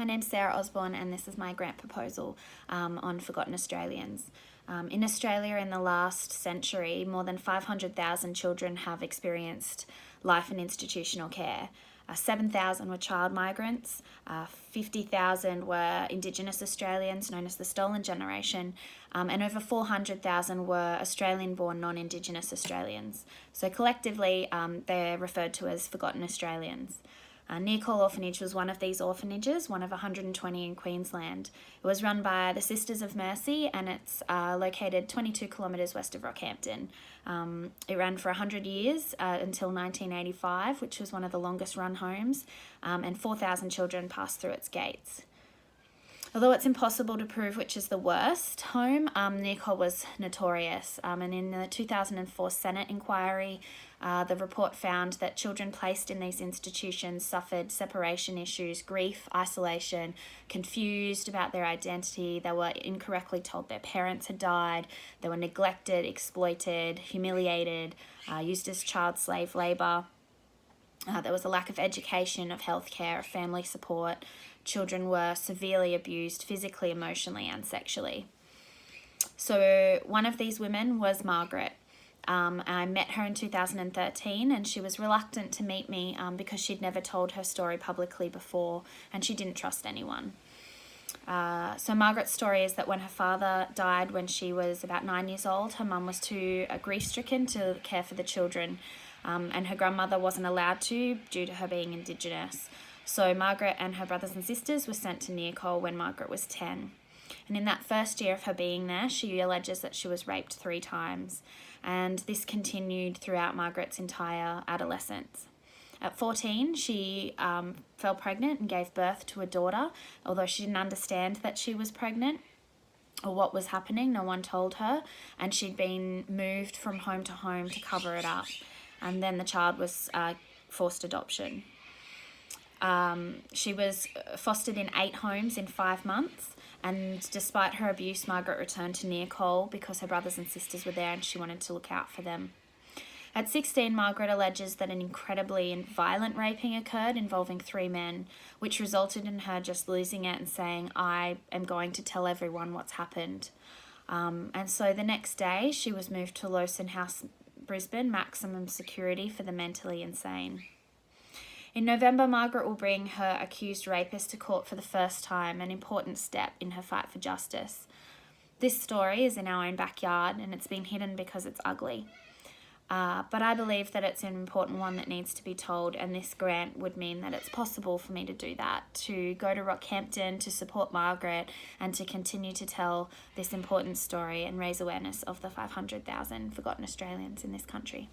My name's Sarah Osborne, and this is my grant proposal on Forgotten Australians. In Australia in the last century, more than 500,000 children have experienced life in institutional care. 7,000 were child migrants, 50,000 were Indigenous Australians, known as the Stolen Generation, and over 400,000 were Australian-born non-Indigenous Australians. So collectively, they're referred to as Forgotten Australians. Near Call Orphanage was one of these orphanages, one of 120 in Queensland. It was run by the Sisters of Mercy, and it's located 22 kilometres west of Rockhampton. It ran for 100 years until 1985, which was one of the longest run homes, and 4,000 children passed through its gates. Although it's impossible to prove which is the worst home, Near Call was notorious. And in the 2004 Senate inquiry, the report found that children placed in these institutions suffered separation issues, grief, isolation, confused about their identity. They were incorrectly told their parents had died. They were neglected, exploited, humiliated, used as child slave labour. There was a lack of education, of healthcare, of family support. Children were severely abused physically, emotionally, and sexually. So one of these women was Margaret. I met her in 2013, and she was reluctant to meet me because she'd never told her story publicly before, and she didn't trust anyone. So Margaret's story is that when her father died when she was about 9 years old, her mum was too grief-stricken to care for the children, and her grandmother wasn't allowed to due to her being Indigenous. So Margaret and her brothers and sisters were sent to Near Call when Margaret was 10. And in that first year of her being there, she alleges that she was raped 3 times. And this continued throughout Margaret's entire adolescence. At 14, she fell pregnant and gave birth to a daughter, although she didn't understand that she was pregnant or what was happening. No one told her, and she'd been moved from home to cover it up. And then the child was forced adoption. She was fostered in 8 homes in 5 months, and despite her abuse, Margaret returned to Near Call because her brothers and sisters were there and she wanted to look out for them. At 16, Margaret alleges that an incredibly and violent raping occurred involving 3 men, which resulted in her just losing it and saying, "I am going to tell everyone what's happened." And so the next day, she was moved to Lowson House, Brisbane, maximum security for the mentally insane. In November, Margaret will bring her accused rapist to court for the first time, an important step in her fight for justice. This story is in our own backyard, and it's been hidden because it's ugly. But I believe that it's an important one that needs to be told, and this grant would mean that it's possible for me to do that, to go to Rockhampton, to support Margaret, and to continue to tell this important story and raise awareness of the 500,000 forgotten Australians in this country.